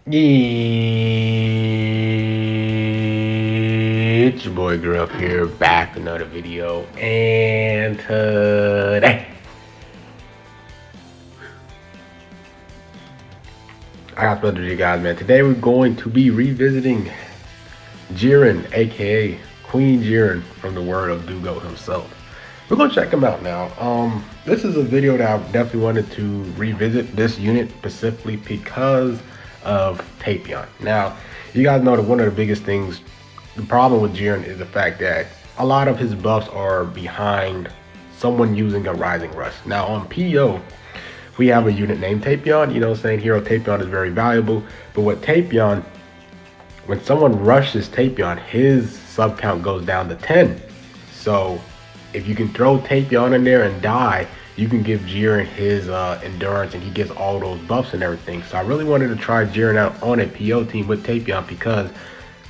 It's your boy Girl here, back with another video, and today I got to you guys, man. Today we're going to be revisiting JIREN, aka Queen JIREN from the word of Dugo himself. We're gonna check him out now. This is a video that I definitely wanted to revisit this unit specifically because of Tapion. Now, you guys know that one of the biggest things, the problem with JIREN is the fact that a lot of his buffs are behind someone using a Rising Rush. Now on PO, we have a unit named Tapion, you know what I'm saying? Hero Tapion is very valuable, but with Tapion, when someone rushes Tapion, his sub count goes down to 10. So if you can throw Tapion in there and die, you can give JIREN his endurance and he gets all those buffs and everything. So I really wanted to try JIREN out on a PO team with Tapion, because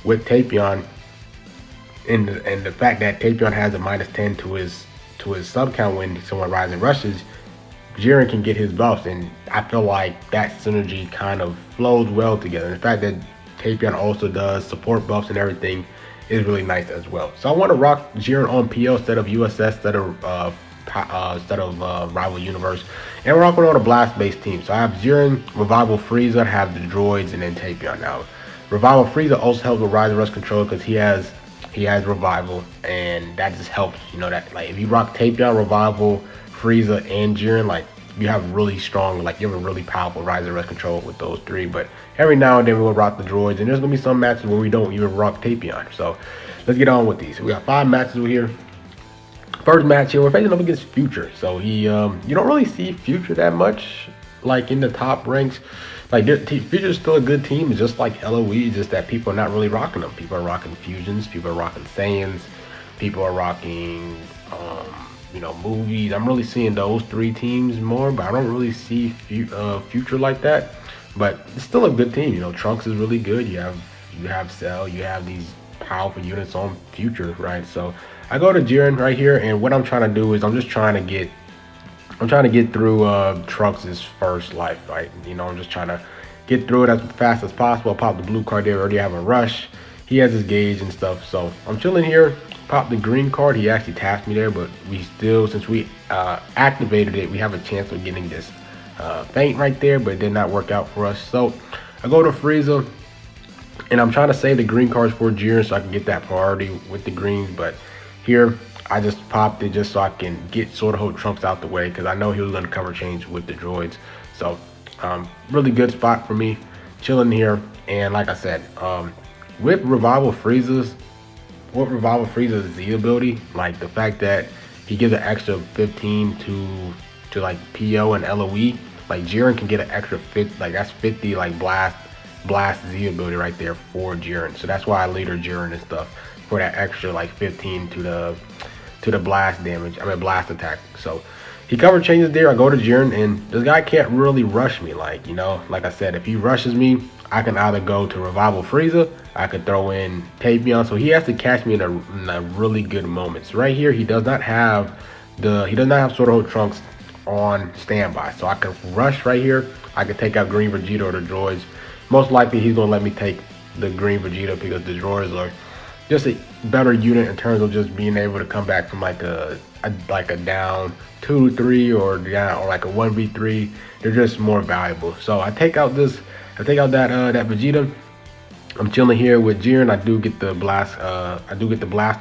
with Tapion and the fact that Tapion has a -10 to his sub count when someone rising rushes, JIREN can get his buffs, and I feel like that synergy kind of flows well together. And the fact that Tapion also does support buffs and everything is really nice as well. So I want to rock JIREN on PO instead of USS, instead of Rival Universe, and we're rocking on a blast-based team. So I have JIREN, Revival Frieza, I have the droids, and then Tapion. Now, Revival Frieza also helps with Rise and Rush control because he has Revival, and that just helps. You know that, like, if you rock Tapion, Revival, Frieza, and JIREN, like, you have really strong, like, you have a really powerful Rise and Rush control with those three. But every now and then we'll rock the droids, and there's gonna be some matches where we don't even rock Tapion. So let's get on with these. We got 5 matches over here. First match here, we're facing up against Future. So he, you don't really see Future that much, like, in the top ranks. Like, Future's still a good team. It's just like LOE, just that people are not really rocking them. People are rocking Fusions, people are rocking Saiyans, people are rocking, you know, movies. I'm really seeing those 3 teams more, but I don't really see Future like that. But it's still a good team. You know, Trunks is really good. You have Cell. You have these powerful units on Future, right? So I go to JIREN right here, and what I'm trying to do is I'm trying to get through Trunks' first life, right? You know, I'm just trying to get through it as fast as possible. I pop the blue card there, already have a rush. He has his gauge and stuff, so I'm chilling here. Pop the green card. He actually tapped me there, but we still, since we activated it, we have a chance of getting this feint right there, but it did not work out for us. So I go to Frieza, and I'm trying to save the green cards for JIREN so I can get that priority with the greens, but here I just popped it just so I can get Sword of Hope Trunks out the way, because I know he was going to cover change with the droids. So really good spot for me, chilling here. And like I said, with Revival Frieza's Z ability, like the fact that he gives an extra 15 to like PO and LOE, like JIREN can get an extra 50, like that's 50 like blast Z ability right there for JIREN. So that's why I leader JIREN and stuff, for that extra like 15 to the blast damage, I mean blast attack. So he cover changes there. I go to JIREN, and this guy can't really rush me. Like, you know, like I said, if he rushes me, I can either go to Revival Frieza, I could throw in Tapion. So he has to catch me in a really good moment. So right here, he does not have Sword of Hope Trunks on standby. So I can rush right here. I could take out Green Vegeta or the droids. Most likely he's gonna let me take the Green Vegeta because the droids are just a better unit in terms of just being able to come back from like a down 2-3 or down, or like a 1v3. They're just more valuable. So I take out that Vegeta. I'm chilling here with JIREN. I do get the blast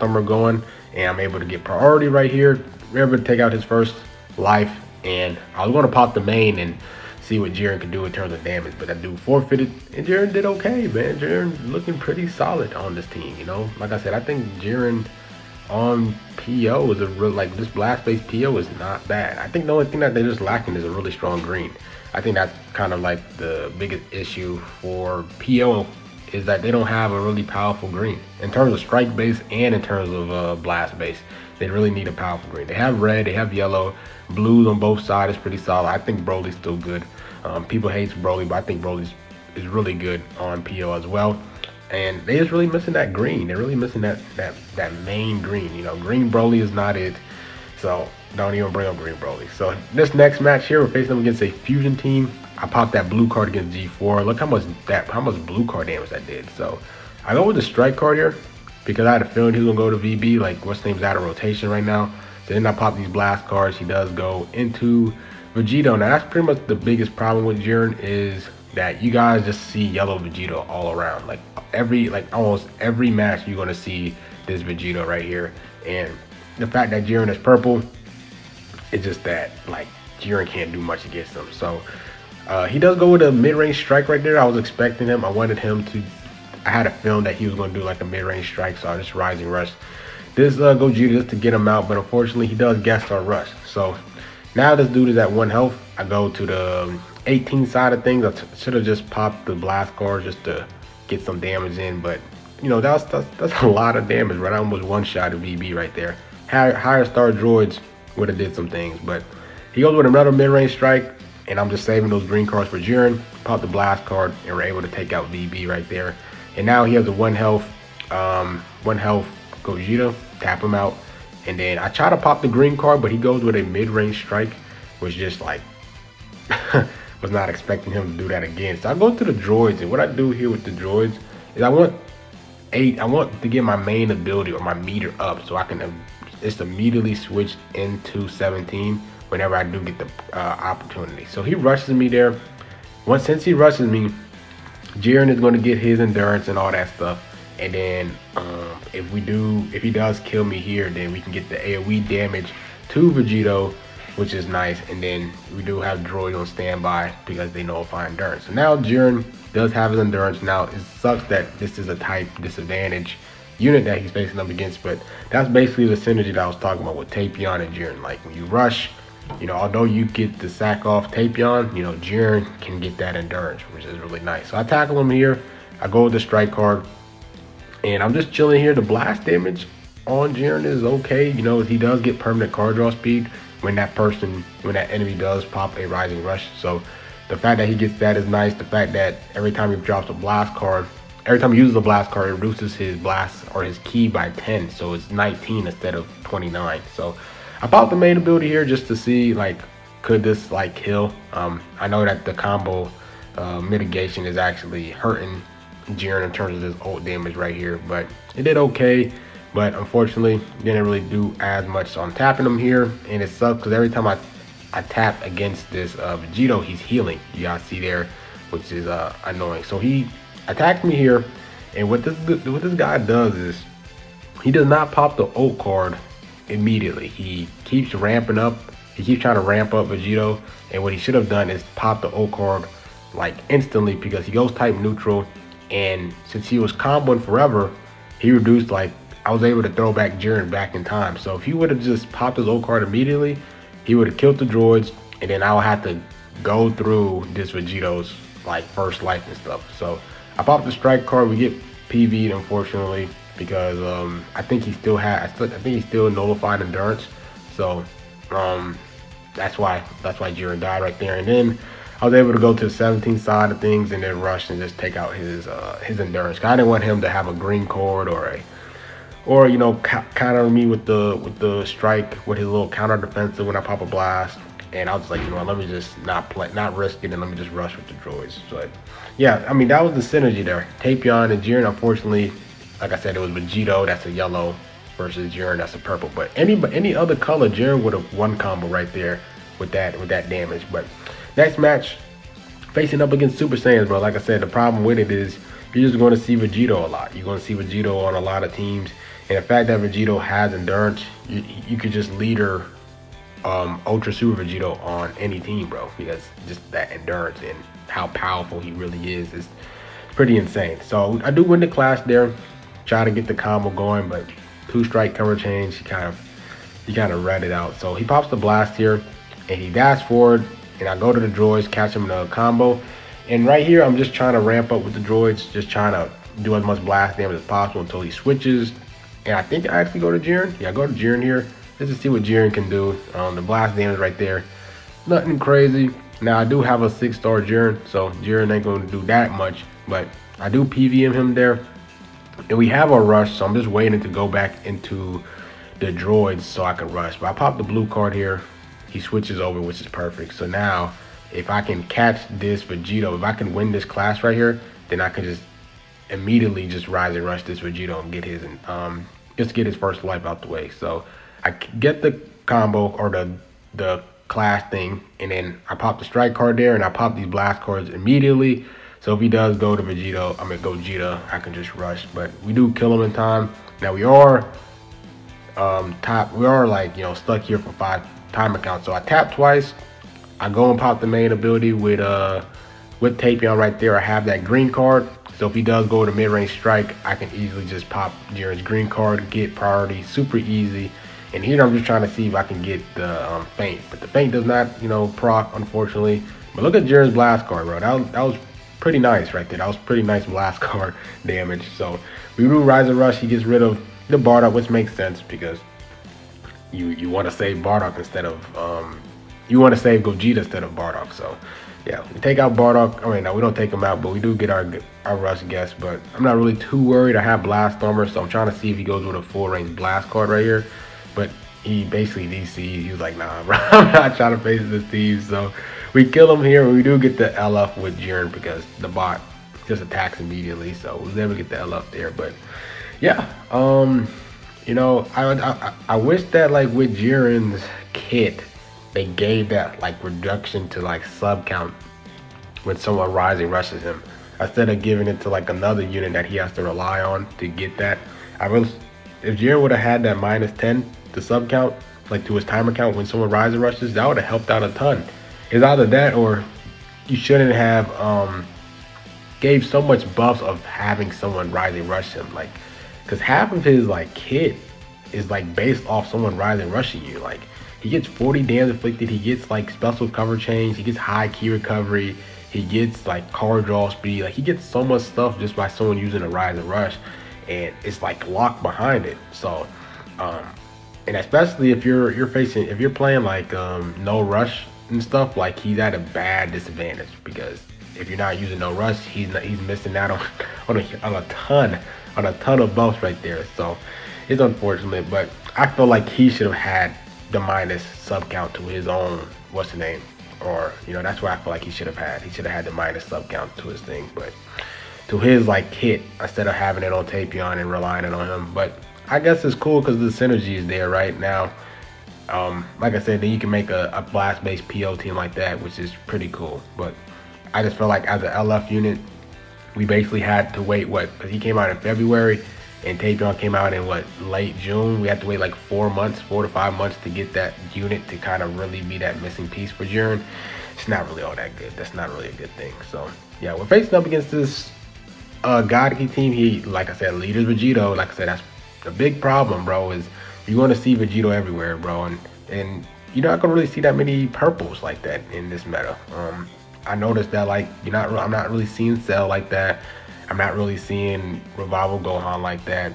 armor going, and I'm able to get priority right here. We're able to take out his first life, and I was going to pop the main and see what JIREN can do in terms of damage, but that dude forfeited, and JIREN did okay, man. JIREN looking pretty solid on this team, you know. Like I said, I think JIREN on PO is a real, like, this blast-based PO is not bad. I think the only thing that they're just lacking is a really strong green. I think that's kind of like the biggest issue for PO, is that they don't have a really powerful green in terms of strike base and in terms of blast base. They really need a powerful green. They have red, they have yellow, blues on both sides is pretty solid. I think Broly's still good. People hate Broly, but I think Broly is really good on PO as well. And they just really missing that green. They're really missing that main green. You know, green Broly is not it. So don't even bring up Green Broly. So this next match here, we're facing them against a fusion team. I popped that blue card against G4. Look how much blue card damage that did. So I go with the strike card here because I had a feeling he was gonna go to VB. Like what's name's out of rotation right now. So then I pop these blast cards. He does go into Vegito. Now that's pretty much the biggest problem with JIREN is that you guys just see yellow Vegito all around. Like almost every match you're gonna see this Vegito right here. And the fact that JIREN is purple, it's just that like JIREN can't do much against him. So he does go with a mid-range strike right there. I was expecting him. I wanted him to. I had a feeling that he was going to do like a mid-range strike, so I just rising rush this Gogeta just to get him out. But unfortunately, he does gas star rush. So now this dude is at 1 health. I go to the 18 side of things. I should have just popped the blast card just to get some damage in, but you know that's a lot of damage, right? I almost one-shot a VB right there. Higher star droids would have did some things, but he goes with another mid-range strike, and I'm just saving those green cards for JIREN. Pop the blast card, and we're able to take out VB right there. And now he has a 1 health Gogeta. Tap him out, and then I try to pop the green card, but he goes with a mid-range strike, which just like was not expecting him to do that again. So I go to the droids, and what I do here with the droids is I want to get my main ability or my meter up so I can just immediately switch into 17 whenever I do get the opportunity. So he rushes me there. Since he rushes me, JIREN is going to get his endurance and all that stuff. And then if he does kill me here, then we can get the AoE damage to Vegito, which is nice. And then we do have droid on standby because they nullify endurance. So now JIREN does have his endurance. Now it sucks that this is a type disadvantage unit that he's facing up against, but that's basically the synergy that I was talking about with Tapion and JIREN. Like when you rush, you know, although you get the sack off Tapion, you know, JIREN can get that endurance, which is really nice. So I tackle him here. I go with the strike card, and I'm just chilling here. The blast damage on JIREN is okay. You know, he does get permanent card draw speed when that enemy does pop a rising rush. So the fact that he gets that is nice. The fact that every time he drops a blast card, every time he uses a blast card, it reduces his blast or his key by 10. So it's 19 instead of 29. So I popped the main ability here just to see, like, could this like kill? I know that the combo mitigation is actually hurting JIREN in terms of this ult damage right here, but it did okay. But unfortunately, didn't really do as much. So I'm tapping him here, and it sucks because every time I tap against this Vegito, he's healing. You guys see there, which is annoying. So he attacked me here, and what this guy does is he does not pop the ult card immediately. He keeps ramping up. He keeps trying to ramp up Vegito, and what he should have done is pop the ult card like instantly because he goes type neutral, and since he was comboing forever, he reduced, like, I was able to throw back JIREN back in time. So if he would have just popped his ult card immediately, he would have killed the droids, and then I would have to go through this Vegito's like first life and stuff. So I popped the strike card. We get PV'd unfortunately because I think he still nullified endurance. So that's why JIREN died right there. And then I was able to go to the 17 side of things and then rush and just take out his endurance. I didn't want him to have a green cord or you know, counter me with the strike with his little counter defensive when I pop a blast. And I was like, you know, let me just not risk it, and let me just rush with the droids. But yeah, I mean, that was the synergy there. Tapion and JIREN, unfortunately, like I said, it was Vegito, that's a yellow, versus JIREN, that's a purple. But any other color, JIREN would have won combo right there with that damage. But next match, facing up against Super Saiyans, bro. Like I said, the problem with it is you're just going to see Vegito a lot. You're going to see Vegito on a lot of teams. And the fact that Vegito has endurance, you could just leader Ultra Super Vegito on any team, bro, because just that endurance and how powerful he really is pretty insane. So I do win the clash there, try to get the combo going, but 2-strike cover change, he kind of read it out. So he pops the blast here, and he dash forward, and I go to the droids, catch him in a combo. And right here, I'm just trying to ramp up with the droids, just trying to do as much blast damage as possible until he switches. And I think I actually go to JIREN. Yeah, I go to JIREN here just to see what JIREN can do. The blast damage right there, nothing crazy. Now I do have a 6-star JIREN, so JIREN ain't going to do that much, but I do PVM him there. And we have a rush, so I'm just waiting to go back into the droids so I can rush. But I pop the blue card here. He switches over, which is perfect. So now, if I can catch this Vegito, if I can win this class right here, then I can just immediately just rise and rush this Vegito and get his just get his first life out the way. So I get the combo or the class thing, and then I pop the strike card there, and I pop these blast cards immediately. So if he does go to Vegito, I'm gonna go Gogeta, I can just rush. But we do kill him in time. Now we are like, you know, stuck here for 5 time accounts. So I tap twice. I go and pop the main ability with Tapion right there. I have that green card. So if he does go to mid-range strike, I can easily just pop Jiren's green card, get priority, super easy. And here I'm just trying to see if I can get the feint. But the feint does not, you know, proc, unfortunately. But look at Jiren's blast card, bro. That was pretty nice right there. That was pretty nice blast card damage. So we do rise and rush. He gets rid of the Bardock, which makes sense because you want to save Bardock instead of you want to save Gogeta instead of Bardock. So yeah, we take out Bardock. I mean, no, we don't take him out, but we do get our rush guess. But I'm not really too worried. I have Blast Armor, so I'm trying to see if he goes with a full range blast card right here. But he basically DC'd. He was like, nah, bro, I'm not trying to face this team. So we kill him here. We do get the LF with Jiren because the bot just attacks immediately. So we was able to get the LF there. But yeah, you know, I wish that like with Jiren's kit, they gave that like reduction to like sub count when someone rising rushes him, instead of giving it to like another unit that he has to rely on to get that. If Jiren would have had that -10 to sub count, like to his timer count when someone rising rushes, that would have helped out a ton. It's either that or you shouldn't have gave so much buffs of having someone rising rush him, like, because half of his like kit is like based off someone rising rushing you. Like, he gets 40 damage inflicted, he gets like special cover change, he gets high key recovery, he gets like card draw speed, like he gets so much stuff just by someone using a rise and rush, and it's like locked behind it. So and especially if you're playing like no rush and stuff, like he's at a bad disadvantage, because if you're not using no rush, he's missing out on a ton of buffs right there. So it's unfortunate, but I feel like he should have had the minus sub count to his own, what's the name, or, you know, that's what I feel like he should have had the minus sub count to his thing, but to his like kit, instead of having it on Tapion and relying it on him. But I guess it's cool because the synergy is there right now. Like I said, then you can make a blast based PO team like that, which is pretty cool. But I just feel like as an LF unit, we basically had to wait, because he came out in February and Tapion came out in late June. We had to wait like 4 to 5 months to get that unit to kind of really be that missing piece for Jiren. It's not really all that good. That's not really a good thing. So yeah, we're facing up against this Godkey team. He, like I said, leaders Vegito. Like I said, that's the big problem, bro, is you're going to see Vegito everywhere, bro, and you're not going to really see that many purples like that in this meta. I noticed that, like, I'm not really seeing Cell like that. I'm not really seeing Revival Gohan like that.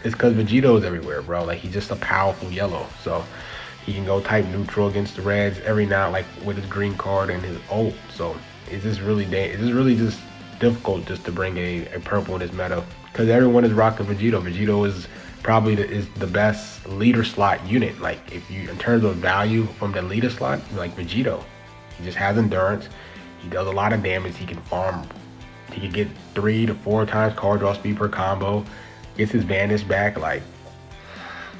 It's because Vegito is everywhere, bro. Like, he's just a powerful yellow, so he can go type neutral against the reds every now, like with his green card and his ult. So it's just really just difficult just to bring a purple in this meta, because everyone is rocking Vegito. Vegito is probably the best leader slot unit. Like, if you, in terms of value from the leader slot, like Vegito, he just has endurance. He does a lot of damage. He can farm. He can get 3 to 4 times card draw speed per combo. Gets his Vanish back. Like,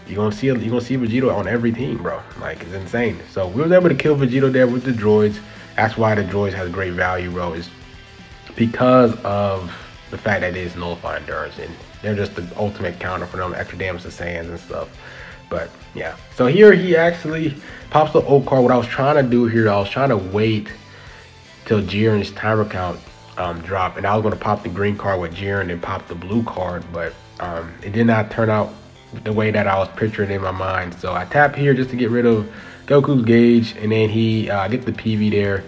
you're gonna see Vegito on every team, bro. Like, it's insane. So we was able to kill Vegito there with the droids. That's why the droids has great value, bro. Is because of the fact that it is nullify endurance, and they're just the ultimate counter for them, extra damage to Saiyans and stuff. But yeah, so here he actually pops the ult card. What I was trying to do here, I was trying to wait till Jiren's timer count drop, and I was going to pop the green card with Jiren and pop the blue card, but it did not turn out the way that I was picturing in my mind. So I tap here just to get rid of Goku's gauge, and then he get the PV there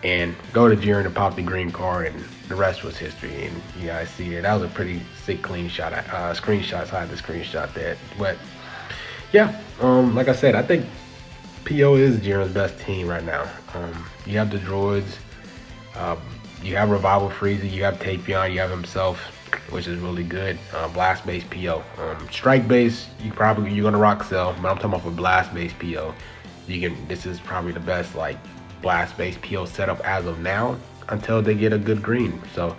and go to Jiren to pop the green card, and the rest was history. And you guys see that was a pretty sick clean shot, screenshot. So I had the screenshot that. But yeah, like I said, I think PO is Jiren's best team right now. You have the droids. you have Revival Frieza, you have Tapion, you have himself, which is really good. Blast base PO. Strike base, you're gonna rock Cell, but I'm talking about for blast base PO. This is probably the best like blast base PO setup as of now until they get a good green. So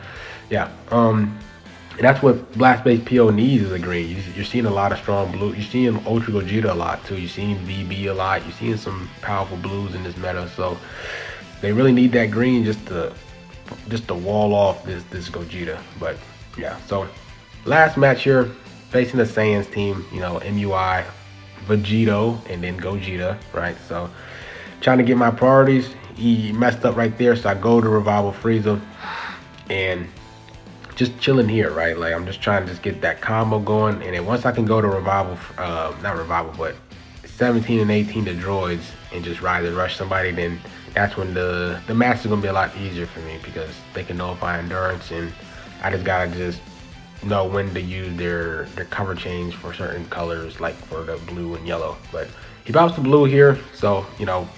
yeah, and that's what blast base PO needs, is a green. You're seeing a lot of strong blue. You're seeing Ultra Gogeta a lot too. You're seeing VB a lot. You're seeing some powerful blues in this meta. So they really need that green just to wall off this Gogeta. But yeah, so last match here, facing the Saiyans team, you know, MUI, Vegito, and then Gogeta, right? So trying to get my priorities. He messed up right there, so I go to Revival Frieza and just chilling here, right? Like I'm just trying to get that combo going, and then once I can go to Revival, not Revival, but 17 and 18 the droids and just Rise and Rush somebody, then that's when the match is gonna be a lot easier for me, because they can nullify endurance, and I just gotta just know when to use their cover change for certain colors, like for the blue and yellow. But he pops the blue here, so you know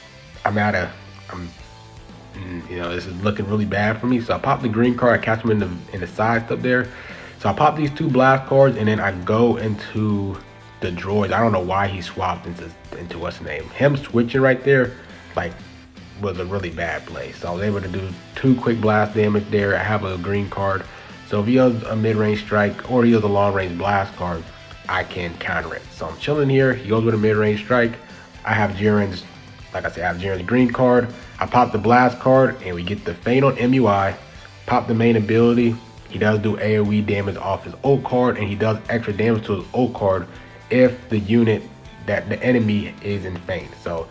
you know, this is looking really bad for me. So I pop the green card, I catch him in the side step there. So I pop these 2 blast cards, and then I go into the droids. I don't know why he swapped into what's the name. Him switching right there, like, was a really bad play. So I was able to do 2 quick blast damage there. I have a green card. So if he has a mid-range strike or he has a long-range blast card, I can counter it. So I'm chilling here. He goes with a mid-range strike. I have JIREN's, like I said, I have JIREN's green card. I pop the blast card, and we get the Fade on MUI. Pop the main ability. He does do AoE damage off his ult card, and he does extra damage to his ult card if the unit that the enemy is in Feint. So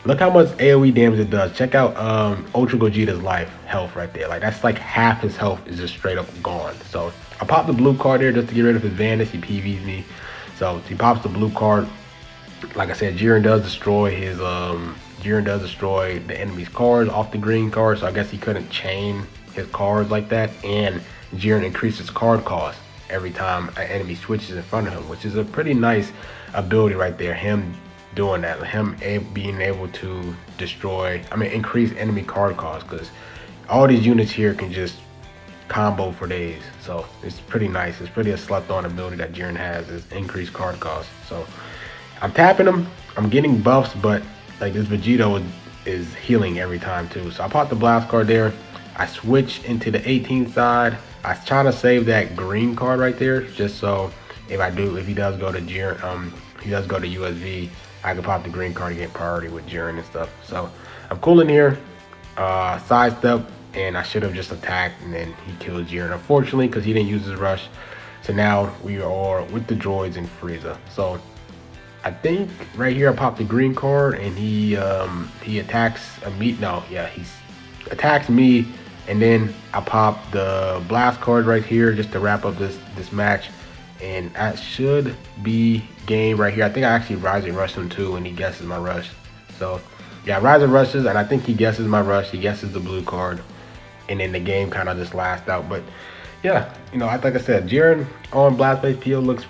look how much AoE damage it does. Check out Ultra Gogeta's health right there. Like that's like half his health is just straight up gone. So I pop the blue card there just to get rid of his Vanish. He PVs me. So he pops the blue card. Like I said, JIREN does destroy the enemy's cards off the green card, so I guess he couldn't chain his cards like that, and JIREN increases card cost every time an enemy switches in front of him, which is a pretty nice ability right there. Him doing that, him being able to increase enemy card cost, because all these units here can just combo for days. So it's pretty nice. It's pretty a slept on ability that JIREN has, is increased card cost. So I'm tapping him, I'm getting buffs, but like this Vegito is healing every time too. So I popped the blast card there. I switch into the 18 side. I was trying to save that green card right there, just so if he does go to JIREN, he does go to USV, I can pop the green card and get priority with JIREN and stuff. So I'm cooling here, sidestep, and I should have just attacked, and then he killed JIREN, unfortunately, because he didn't use his rush. So now we are with the droids and Frieza. So I think right here I popped the green card, and he attacks he attacks me, and then I pop the blast card right here just to wrap up this match, and that should be game right here. I think I actually Rise and Rush him too, and he guesses my rush. So yeah, Rise and Rushes, and I think he guesses my rush. He guesses the blue card, and then the game kind of just lasts out. But yeah, you know, like I said, JIREN on blast base PO looks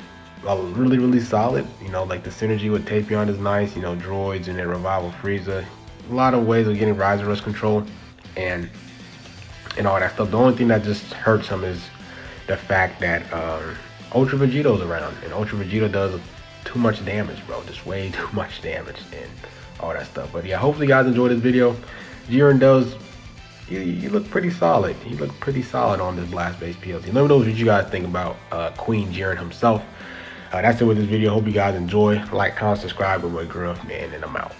really solid. You know, like the synergy with Tapion is nice. You know, droids and then Revival Frieza, a lot of ways of getting Rise and Rush control and all that stuff. The only thing that just hurts him is the fact that Ultra Vegito's around, and Ultra Vegito does too much damage, bro. Just way too much damage and all that stuff. But yeah, hopefully you guys enjoyed this video. JIREN does, you look pretty solid. He looked pretty solid on this blast base PLT. Let me know what you guys think about Queen JIREN himself. That's it with this video. Hope you guys enjoy. Like, comment, subscribe with my girl, man, and I'm out.